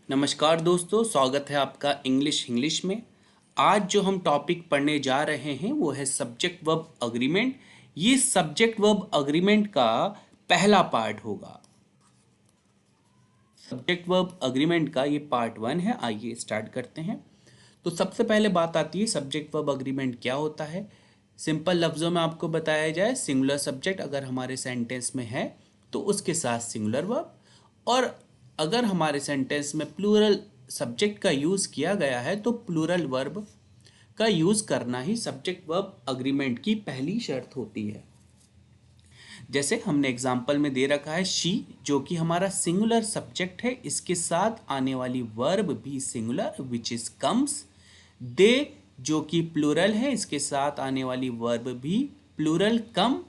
नमस्कार दोस्तों, स्वागत है आपका इंग्लिश में। आज जो हम टॉपिक पढ़ने जा रहे हैं वो है सब्जेक्ट वर्ब अग्रीमेंट। ये सब्जेक्ट वर्ब अग्रीमेंट का पहला पार्ट होगा। सब्जेक्ट वर्ब अग्रीमेंट का ये पार्ट 1 है। आइए स्टार्ट करते हैं। तो सबसे पहले बात आती है सब्जेक्ट वर्ब अग्रीमेंट क्या होता है। सिंपल लफ्ज़ों में आपको बताया जाए, सिंगुलर सब्जेक्ट अगर हमारे सेंटेंस में है तो उसके साथ सिंगुलर वर्ब, और अगर हमारे सेंटेंस में प्लूरल सब्जेक्ट का यूज़ किया गया है तो प्लूरल वर्ब का यूज़ करना ही सब्जेक्ट वर्ब अग्रीमेंट की पहली शर्त होती है। जैसे हमने एग्जाम्पल में दे रखा है शी, जो कि हमारा सिंगुलर सब्जेक्ट है, इसके साथ आने वाली वर्ब भी सिंगुलर विच इज कम्स। दे, जो कि प्लूरल है, इसके साथ आने वाली वर्ब भी plural come.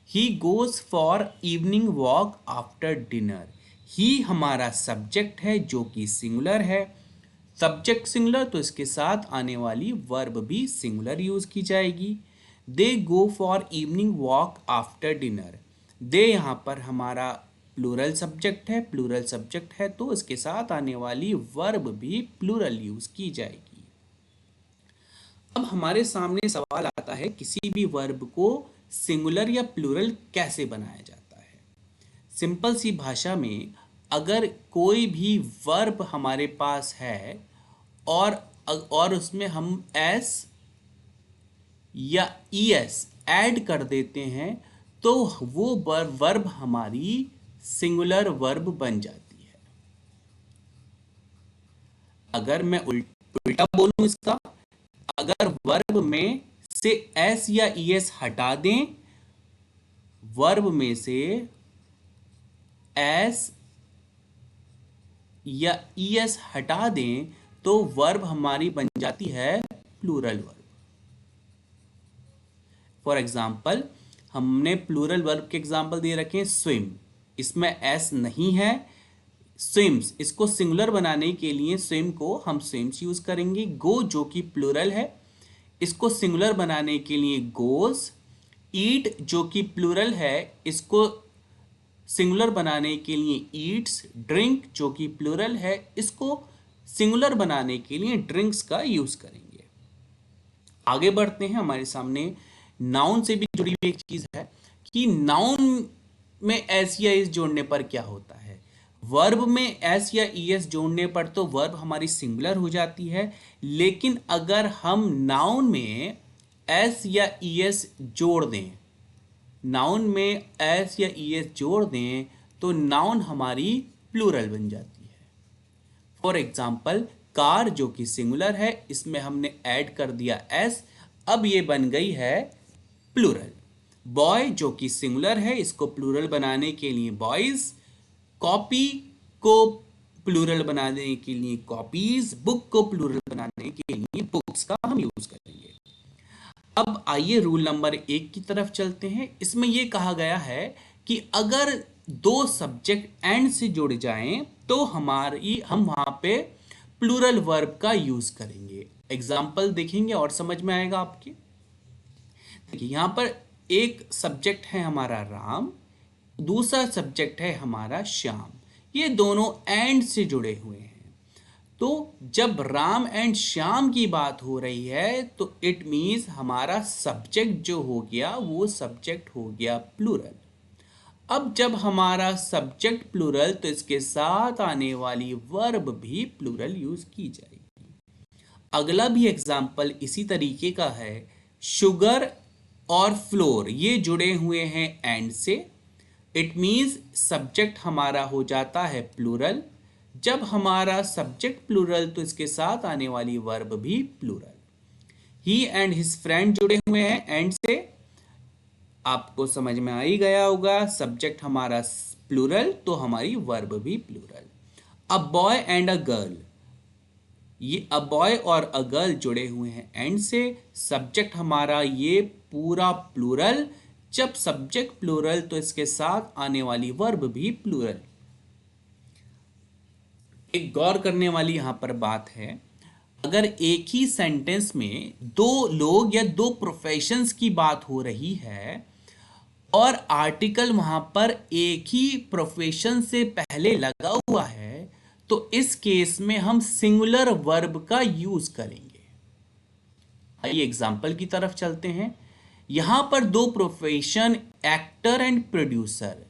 He goes for evening walk after dinner. He हमारा सब्जेक्ट है जो कि सिंगुलर है। सब्जेक्ट सिंगुलर तो इसके साथ आने वाली वर्ब भी सिंगुलर यूज की जाएगी। They go for evening walk after dinner. They यहाँ पर हमारा प्लूरल सब्जेक्ट है तो इसके साथ आने वाली वर्ब भी प्लूरल यूज की जाएगी। अब हमारे सामने सवाल आता है किसी भी वर्ब को सिंगुलर या प्लूरल कैसे बनाया जाता है। सिंपल सी भाषा में, अगर कोई भी वर्ब हमारे पास है और उसमें हम एस या ईएस ऐड कर देते हैं तो वो वर्ब हमारी सिंगुलर वर्ब बन जाती है। अगर मैं उल्टा बोलूं इसका, अगर वर्ब में से एस या ईएस हटा दें, वर्ब में से एस या ईएस हटा दें तो वर्ब हमारी बन जाती है प्लूरल वर्ब। फॉर एग्जाम्पल, हमने प्लूरल वर्ब के एग्जाम्पल दे रखे हैं स्विम, इसमें एस नहीं है। स्विम्स, इसको सिंगुलर बनाने के लिए स्विम को हम स्विम्स यूज करेंगे। गो, जो कि प्लूरल है, इसको सिंगुलर बनाने के लिए गोज। ईट, जो कि प्लूरल है, इसको सिंगुलर बनाने के लिए ईट्स। ड्रिंक, जो कि प्लूरल है, इसको सिंगुलर बनाने के लिए ड्रिंक्स का यूज करेंगे। आगे बढ़ते हैं। हमारे सामने नाउन से भी जुड़ी हुई एक चीज है कि नाउन में एस या एस जोड़ने पर क्या होता है। वर्ब में एस या ईएस जोड़ने पर तो वर्ब हमारी सिंगुलर हो जाती है, लेकिन अगर हम नाउन में एस या ईएस जोड़ दें, नाउन में एस या ईएस जोड़ दें तो नाउन हमारी प्लूरल बन जाती है। फॉर एग्जाम्पल, कार, जो कि सिंगुलर है, इसमें हमने ऐड कर दिया एस, अब ये बन गई है प्लूरल। बॉय, जो कि सिंगुलर है, इसको प्लूरल बनाने के लिए बॉयज। कॉपी को प्लूरल बनाने के लिए कॉपीज। बुक को प्लूरल बनाने के लिए बुक्स का हम यूज करेंगे। अब आइए रूल नंबर 1 की तरफ चलते हैं। इसमें यह कहा गया है कि अगर दो सब्जेक्ट एंड से जुड़ जाएं तो हम वहां पे प्लूरल वर्ब का यूज करेंगे। एग्जाम्पल देखेंगे और समझ में आएगा आपके। देखिए, यहां पर एक सब्जेक्ट है हमारा राम, दूसरा सब्जेक्ट है हमारा श्याम। ये दोनों एंड से जुड़े हुए हैं। तो जब राम एंड श्याम की बात हो रही है तो इट मीन्स हमारा सब्जेक्ट जो हो गया वो सब्जेक्ट हो गया प्लूरल। अब जब हमारा सब्जेक्ट प्लूरल तो इसके साथ आने वाली वर्ब भी प्लूरल यूज की जाएगी। अगला भी एग्जाम्पल इसी तरीके का है। शुगर और फ्लोर ये जुड़े हुए हैं एंड से, इट मीन्स सब्जेक्ट हमारा हो जाता है प्लूरल। जब हमारा सब्जेक्ट प्लूरल तो इसके साथ आने वाली वर्ब भी plural. He and his friend जुड़े हुए हैं एंड से, आपको समझ में आ ही गया होगा, सब्जेक्ट हमारा प्लूरल तो हमारी वर्ब भी plural. A boy and a girl, ये अ बॉय और अ गर्ल जुड़े हुए हैं एंड से, सब्जेक्ट हमारा ये पूरा प्लूरल। जब सब्जेक्ट प्लूरल तो इसके साथ आने वाली वर्ब भी प्लूरल। एक गौर करने वाली यहां पर बात है, अगर एक ही सेंटेंस में दो लोग या दो प्रोफेशंस की बात हो रही है और आर्टिकल वहां पर एक ही प्रोफेशन से पहले लगा हुआ है तो इस केस में हम सिंगुलर वर्ब का यूज करेंगे। आइए एग्जाम्पल की तरफ चलते हैं। यहां पर दो प्रोफेशन एक्टर एंड प्रोड्यूसर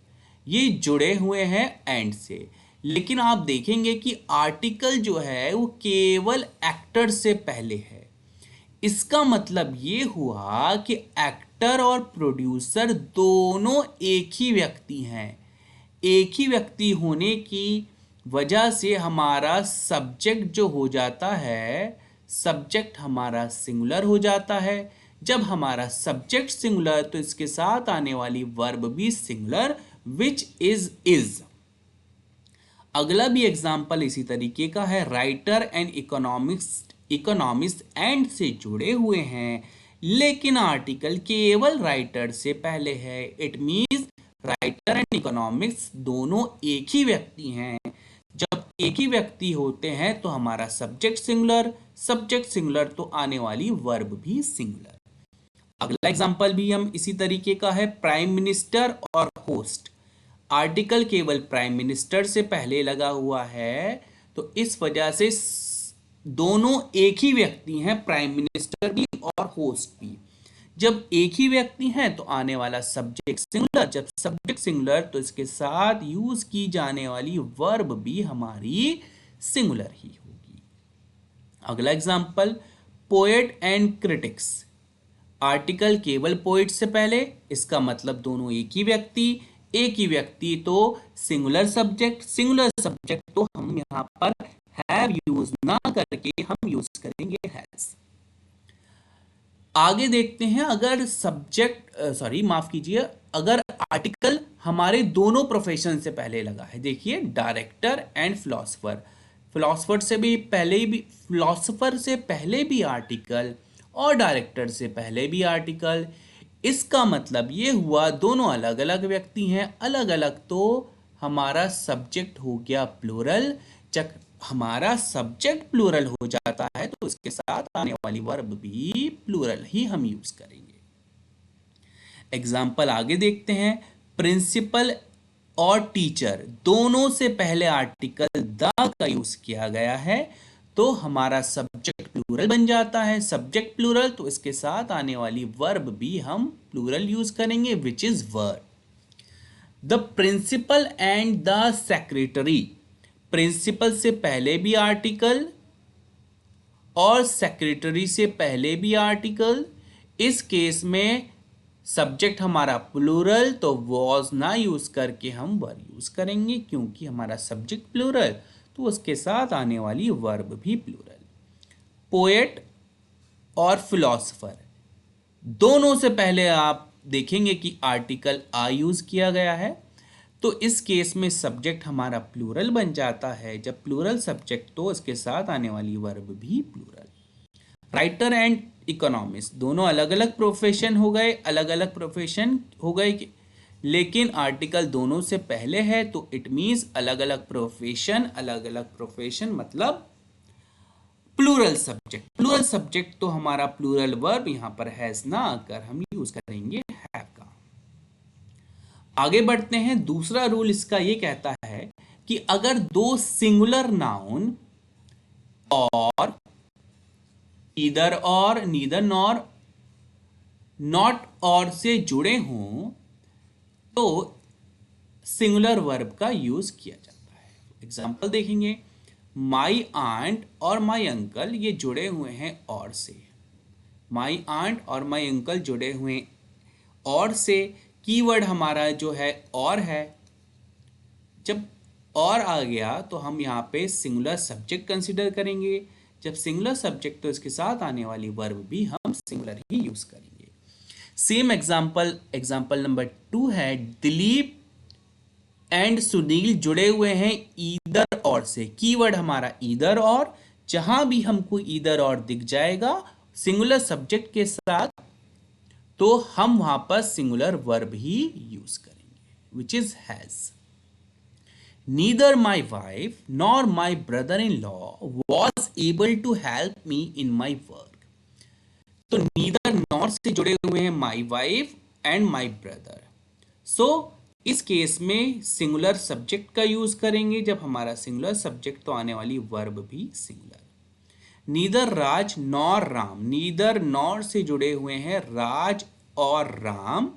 ये जुड़े हुए हैं एंड से, लेकिन आप देखेंगे कि आर्टिकल जो है वो केवल एक्टर से पहले है। इसका मतलब ये हुआ कि एक्टर और प्रोड्यूसर दोनों एक ही व्यक्ति हैं। एक ही व्यक्ति होने की वजह से हमारा सब्जेक्ट जो हो जाता है, सब्जेक्ट हमारा सिंगुलर हो जाता है। जब हमारा सब्जेक्ट सिंगुलर तो इसके साथ आने वाली वर्ब भी सिंगुलर, विच इज। अगला भी एग्जाम्पल इसी तरीके का है। राइटर एंड इकोनॉमिस्ट एंड से जुड़े हुए हैं, लेकिन आर्टिकल केवल राइटर से पहले है। It means writer and economics दोनों एक ही व्यक्ति हैं। जब एक ही व्यक्ति होते हैं तो हमारा सब्जेक्ट सिंगुलर तो आने वाली वर्ब भी सिंगुलर। अगला एग्जांपल भी हम इसी तरीके का है। प्राइम मिनिस्टर और होस्ट, आर्टिकल केवल प्राइम मिनिस्टर से पहले लगा हुआ है, तो इस वजह से दोनों एक ही व्यक्ति हैं, प्राइम मिनिस्टर भी और होस्ट भी। जब एक ही व्यक्ति हैं तो आने वाला सब्जेक्ट सिंगुलर, जब सब्जेक्ट सिंगुलर तो इसके साथ यूज की जाने वाली वर्ब भी हमारी सिंगुलर ही होगी। अगला example, poet and critics, article केवल पोएट से पहले, इसका मतलब दोनों एक ही व्यक्ति तो सिंगुलर सब्जेक्ट तो हम यहां पर हैव यूज ना करके हम यूज करेंगे हैज। आगे देखते हैं, अगर अगर आर्टिकल हमारे दोनों प्रोफेशन से पहले लगा है। देखिए, डायरेक्टर एंड फिलोसफर से पहले भी आर्टिकल और डायरेक्टर से पहले भी आर्टिकल। इसका मतलब ये हुआ दोनों अलग अलग व्यक्ति हैं। अलग अलग तो हमारा सब्जेक्ट हो गया प्लूरल। जब हमारा सब्जेक्ट प्लूरल हो जाता है तो उसके साथ आने वाली वर्ब भी प्लूरल ही हम यूज करेंगे। एग्जाम्पल आगे देखते हैं। प्रिंसिपल और टीचर दोनों से पहले आर्टिकल द का यूज किया गया है, तो हमारा सब्जेक्ट प्लूरल बन जाता है। सब्जेक्ट प्लूरल तो इसके साथ आने वाली वर्ब भी हम प्लूरल यूज करेंगे, which is were. The principal and the secretary, principal से पहले भी आर्टिकल और सेक्रेटरी से पहले भी आर्टिकल। इस केस में सब्जेक्ट हमारा प्लूरल तो वॉज ना यूज करके हम वर यूज करेंगे, क्योंकि हमारा सब्जेक्ट प्लूरल तो उसके साथ आने वाली वर्ब भी प्लूरल। पोएट और फिलोसफर दोनों से पहले आप देखेंगे कि आर्टिकल आ यूज किया गया है, तो इस केस में सब्जेक्ट हमारा प्लूरल बन जाता है। जब प्लूरल सब्जेक्ट तो इसके साथ आने वाली वर्ब भी प्लूरल। राइटर एंड इकोनॉमिस्ट दोनों अलग अलग प्रोफेशन हो गए, लेकिन आर्टिकल दोनों से पहले है, तो इट मीन्स अलग अलग प्रोफेशन मतलब प्लूरल सब्जेक्ट तो हमारा प्लूरल वर्ब यहां पर हैज ना आकर हम यूज करेंगे हैव का। आगे बढ़ते हैं। दूसरा रूल इसका ये कहता है कि अगर दो सिंगुलर नाउन और, ईदर और, नीदर नॉर, नॉट और से जुड़े हों तो सिंगुलर वर्ब का यूज किया जाता है। एग्जाम्पल देखेंगे। माई आंट और माई अंकल ये जुड़े हुए हैं और से। माई आंट और माई अंकल जुड़े हुए और से, कीवर्ड हमारा जो है और है। जब और आ गया तो हम यहाँ पे सिंगुलर सब्जेक्ट कंसीडर करेंगे। जब सिंगुलर सब्जेक्ट तो इसके साथ आने वाली वर्ब भी हम सिंगुलर ही यूज करेंगे। सेम एग्जाम्पल नंबर 2 है। दिलीप एंड सुनील जुड़े हुए हैं ईदर और से। कीवर्ड हमारा ईदर और, जहां भी हमको ईदर और दिख जाएगा सिंगुलर सब्जेक्ट के साथ तो हम वहां पर सिंगुलर वर्ब ही यूज करेंगे, which is has. Neither my wife nor my brother in law was able to help me in my work. तो नीदर नॉर से जुड़े हुए हैं my wife and my brother. So इस केस में singular subject का use करेंगे। जब हमारा सिंगुलर सब्जेक्ट तो आने वाली वर्ब भी singular. Neither Raj nor Ram, neither nor से जुड़े हुए हैं राज और राम,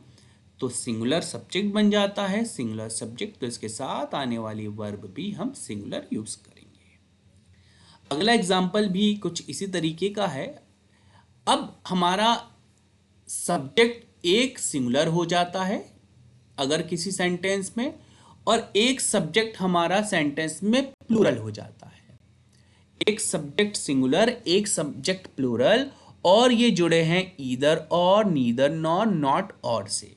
तो सिंगुलर सब्जेक्ट बन जाता है। सिंगुलर सब्जेक्ट तो इसके साथ आने वाली वर्ब भी हम सिंगुलर यूज करेंगे। अगला एग्जाम्पल भी कुछ इसी तरीके का है। अब हमारा सब्जेक्ट एक सिंगुलर हो जाता है अगर किसी सेंटेंस में, और एक सब्जेक्ट हमारा सेंटेंस में प्लूरल हो जाता है। एक सब्जेक्ट सिंगुलर, एक सब्जेक्ट प्लूरल, और ये जुड़े हैं ईदर और, नीदर नॉर, नॉट और से।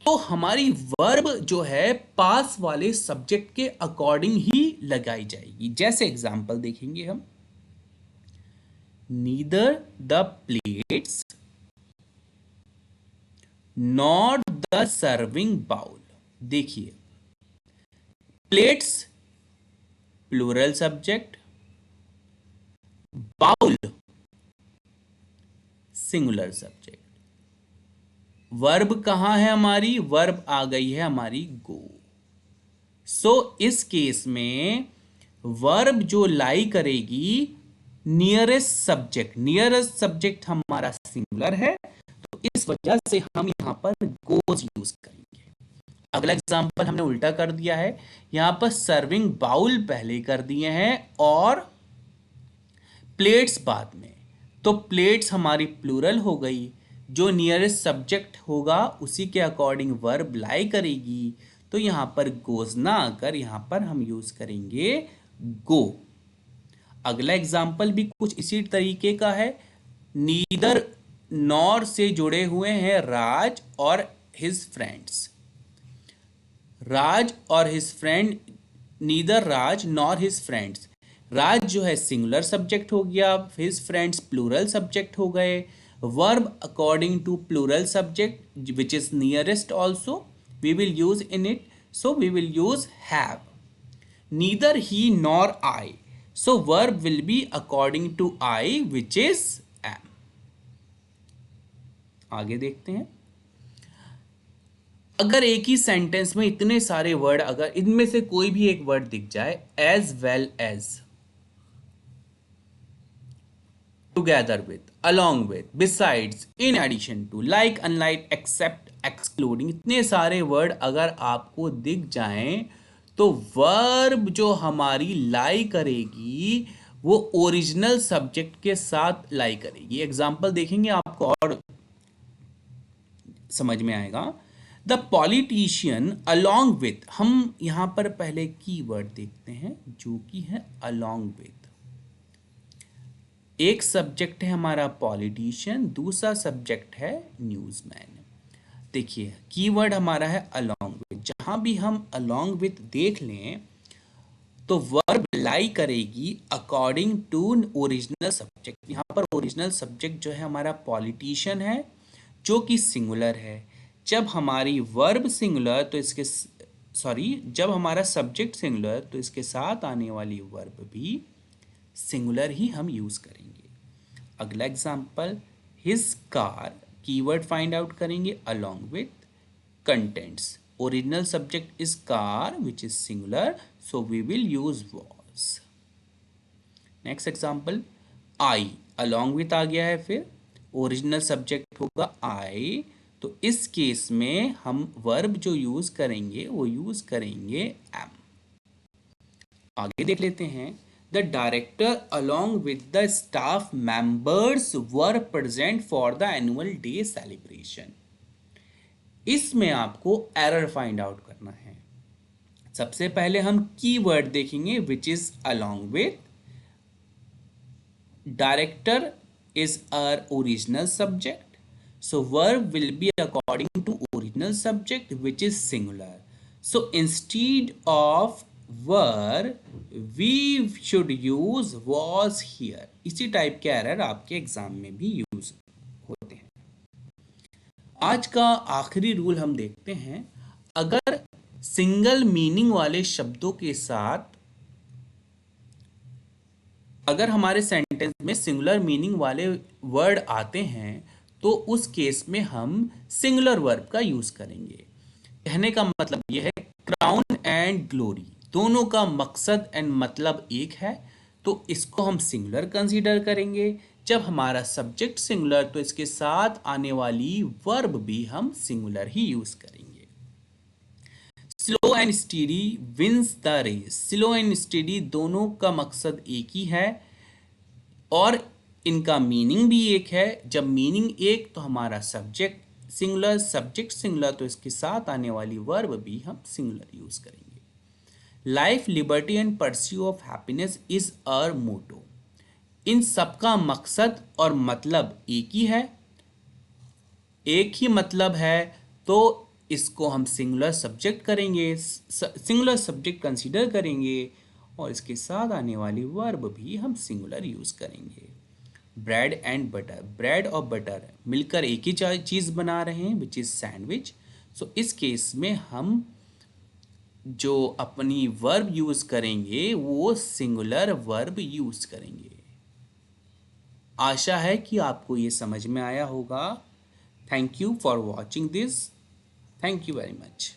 तो हमारी वर्ब जो है पास वाले सब्जेक्ट के अकॉर्डिंग ही लगाई जाएगी। जैसे एग्जांपल देखेंगे हम, neither the plates nor the serving bowl. देखिए, plates plural subject, bowl singular subject. Verb कहां है हमारी? वर्ब आ गई है हमारी गो। सो इस केस में वर्ब जो लाई करेगी नियरेस्ट सब्जेक्ट, नियरेस्ट सब्जेक्ट हमारा सिंगुलर है, तो इस वजह से हम यहां पर गोज यूज करेंगे। अगला एग्जांपल हमने उल्टा कर दिया है, यहां पर सर्विंग बाउल पहले कर दिए हैं और प्लेट्स बाद में, तो प्लेट्स हमारी प्लूरल हो गई। जो नियरेस्ट सब्जेक्ट होगा उसी के अकॉर्डिंग वर्ब लाई करेगी, तो यहां पर गोज ना आकर यहां पर हम यूज करेंगे गो। अगला एग्जाम्पल भी कुछ इसी तरीके का है। नीदर नॉर से जुड़े हुए हैं राज और हिज फ्रेंड्स। राज और his friend, neither Raj nor his friends. Raj जो है सिंगुलर सब्जेक्ट हो गया, हिज फ्रेंड्स प्लूरल सब्जेक्ट हो गए। Verb according to plural subject which is nearest also we will use in it, so we will use have. Neither he nor I, so verb will be according to I which is am. आगे देखते हैं, अगर एक ही sentence में इतने सारे word, अगर इनमें से कोई भी एक वर्ड दिख जाए, as well as, together with, along with, besides, in addition to, like, unlike, except, excluding, इतने सारे वर्ड अगर आपको दिख जाएं, तो वर्ब जो हमारी लाई करेगी वो ओरिजिनल सब्जेक्ट के साथ लाई करेगी। एग्जाम्पल देखेंगे आपको और समझ में आएगा। द पॉलिटिशियन अलॉन्ग विथ, हम यहां पर पहले की वर्ड देखते हैं जो कि है अलॉन्ग विथ। एक सब्जेक्ट है हमारा पॉलिटिशियन, दूसरा सब्जेक्ट है न्यूज़मैन। देखिए कीवर्ड हमारा है अलॉन्ग विथ। जहां भी हम अलॉन्ग विथ देख लें तो वर्ब लाई करेगी अकॉर्डिंग टू ओरिजिनल सब्जेक्ट। यहां पर ओरिजिनल सब्जेक्ट जो है हमारा पॉलिटिशियन है जो कि सिंगुलर है। जब हमारी वर्ब सिंगुलर तो इसके जब हमारा सब्जेक्ट सिंगुलर तो इसके साथ आने वाली वर्ब भी सिंगुलर ही हम यूज करेंगे। अगला example, his car, keyword find out करेंगे along with contents. Original subject is car which is singular, so we will use was. Next example, I along with आ गया है, फिर ओरिजिनल सब्जेक्ट होगा आई, तो इस केस में हम वर्ब जो यूज करेंगे वो यूज करेंगे एम। आगे देख लेते हैं, the director along with the staff members were present for the annual day celebration। इसमें आपको एरर फाइंड आउट करना है। सबसे पहले हम कीवर्ड देखेंगे which is along with। director is our original subject, so verb will be according to original subject which is singular, so instead of were we should use was here। इसी type के error आपके exam में भी use होते हैं। आज का आखिरी रूल हम देखते हैं, अगर सिंगल मीनिंग वाले शब्दों के साथ, अगर हमारे सेंटेंस में सिंगुलर मीनिंग वाले वर्ड आते हैं तो उस केस में हम सिंगुलर वर्ब का यूज करेंगे। कहने का मतलब यह है क्राउन एंड ग्लोरी दोनों का मकसद एंड मतलब एक है, तो इसको हम सिंगुलर कंसीडर करेंगे। जब हमारा सब्जेक्ट सिंगुलर तो इसके साथ आने वाली वर्ब भी हम सिंगुलर ही यूज करेंगे। Slow and steady wins the race, slow and steady दोनों का मकसद एक ही है और इनका मीनिंग भी एक है। जब मीनिंग एक तो हमारा सब्जेक्ट सिंगुलर, सब्जेक्ट सिंगुलर तो इसके साथ आने वाली वर्ब भी हम सिंगुलर यूज करेंगे। Life, liberty and pursue of happiness is our motto, इन सबका मकसद और मतलब एक ही है, एक ही मतलब है, तो इसको हम सिंगुलर सब्जेक्ट करेंगे, सिंगुलर सब्जेक्ट कंसीडर करेंगे और इसके साथ आने वाली वर्ब भी हम सिंगुलर यूज करेंगे। ब्रेड एंड बटर, ब्रेड और बटर मिलकर एक ही चीज बना रहे हैं विच इज सैंडविच। सो इस केस में हम जो अपनी वर्ब यूज करेंगे वो सिंगुलर वर्ब यूज करेंगे। आशा है कि आपको ये समझ में आया होगा। Thank you for watching this. Thank you very much.